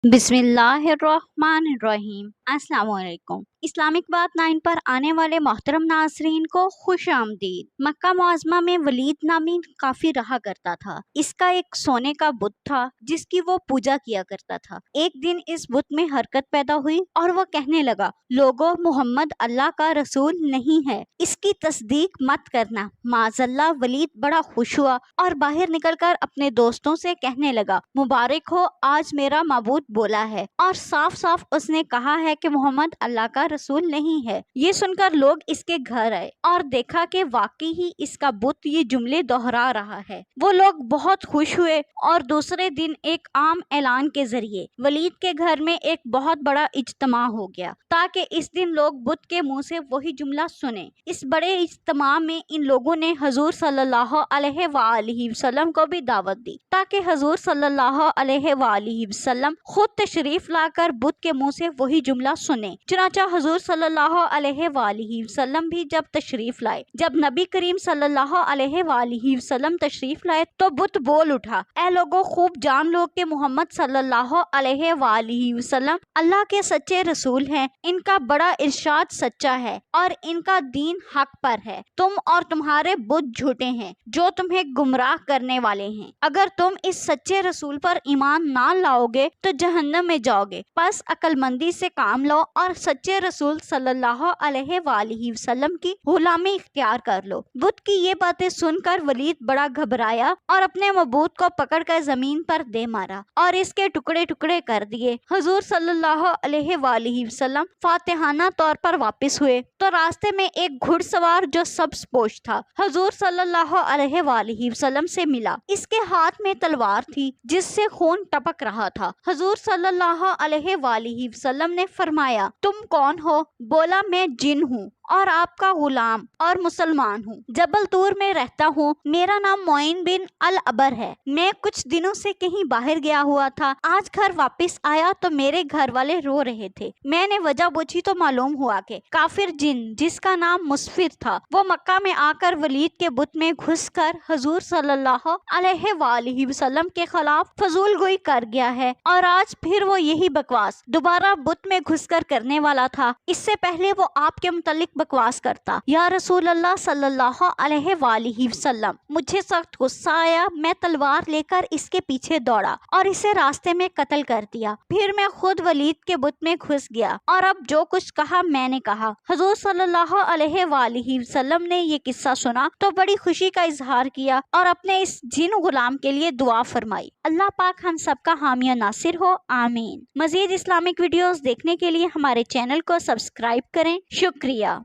बिस्मिल्लाहिर्रहमानिर्रहीम। अस्सलाम वालेकुम। इस्लामिक बात 9 पर आने वाले मोहतरम नाज़रीन को खुश आमदीद। मक्का मुअज़्ज़मा में वलीद नामी काफी रहा करता था। इसका एक सोने का बुत था जिसकी वो पूजा किया करता था। एक दिन इस बुत में हरकत पैदा हुई और वो कहने लगा, लोगो, मोहम्मद अल्लाह का रसूल नहीं है, इसकी तस्दीक मत करना। माज़अल्लाह वलीद बड़ा खुश हुआ और बाहर निकलकर अपने दोस्तों से कहने लगा, मुबारक हो, आज मेरा माबूद बोला है और साफ साफ उसने कहा है कि मोहम्मद अल्लाह का रसूल नहीं है। ये सुनकर लोग इसके घर आए और देखा कि वाकई ही इसका बुत ये जुमले दोहरा रहा है। वो लोग बहुत खुश हुए और दूसरे दिन एक आम ऐलान के जरिए वलीद के घर में एक बहुत बड़ा इज्तिमा हो गया ताकि इस दिन लोग बुत के मुंह से वही जुमला सुने। इस बड़े इज्तिमा में इन लोगों ने हजूर सल्लल्लाहु अलैहि वसल्लम को भी दावत दी ताकि हजूर सल्लल्लाहु अलैहि वसल्लम खुद तशरीफ लाकर बुत के मुंह से वही जुमला सुने। चुनांचे हजूर सल्लल्लाहु अलैहि वसल्लम भी जब तशरीफ लाए, जब नबी करीम सल्लल्लाहु अलैहि वसल्लम तशरीफ लाए तो बुत बोल उठा, ऐ लोगों, खूब जान लो कि मोहम्मद सल्लल्लाहु अलैहि वसल्लम अल्लाह के सच्चे रसूल हैं। इनका बड़ा इरशाद सच्चा है और इनका दीन हक पर है। तुम और तुम्हारे बुत झूठे हैं जो तुम्हें गुमराह करने वाले हैं। अगर तुम इस सच्चे रसूल पर ईमान ना लाओगे तो जहन्नम में जाओगे। बस अक्लमंदी से काम लो और सच्चे रसूल सल्लल्लाहु अलैहि वसल्लम की गुलामी इख्तियार कर लो। बुत की ये बातें सुनकर वलीद बड़ा घबराया और अपने मबूद को पकड़कर जमीन पर दे मारा और इसके टुकड़े टुकड़े कर दिए। हुजूर सल्लल्लाहु अलैहि वसल्लम फातिहाना तौर पर वापस हुए तो रास्ते में एक घुड़सवार जो सब्ज पोश था हुजूर सल्लल्लाहु अलैहि वसल्लम से मिला। इसके हाथ में तलवार थी जिससे खून टपक रहा था। हुजूर सल्लल्लाहु अलैहि वसल्लम ने फरमाया, तुम कौन हो? बोला, मैं जिन हूँ और आपका गुलाम और मुसलमान हूँ। जबल तूर में रहता हूँ। मेरा नाम मोइन बिन अल अबर है। मैं कुछ दिनों से कहीं बाहर गया हुआ था। आज घर वापस आया तो मेरे घर वाले रो रहे थे। मैंने वजह पूछी तो मालूम हुआ कि काफिर जिन जिसका नाम मुस्फिर था वो मक्का में आकर वलीद के बुत में घुसकर हुजूर सल्लल्लाहु अलैहि वसल्लम के खिलाफ फजूल गोई कर गया है और आज फिर वो यही बकवास दोबारा बुत में घुसकर करने वाला था। इससे पहले वो आपके मुतल्लिक बकवास करता, या रसूल अल्लाह सल्लल्लाहु अलैहि वसल्लम, मुझे सख्त गुस्सा आया। मैं तलवार लेकर इसके पीछे दौड़ा और इसे रास्ते में कत्ल कर दिया। फिर मैं खुद वलीद के बुत में घुस गया और अब जो कुछ कहा मैंने कहा। हुजूर सल्लल्लाहु अलैहि वसल्लम ने ये किस्सा सुना तो बड़ी खुशी का इजहार किया और अपने इस जिन गुलाम के लिए दुआ फरमाई। अल्लाह पाक हम सबका हामिया नासिर हो, आमीन। मजीद इस्लामिक वीडियोस देखने के लिए हमारे चैनल को सब्सक्राइब करें। शुक्रिया।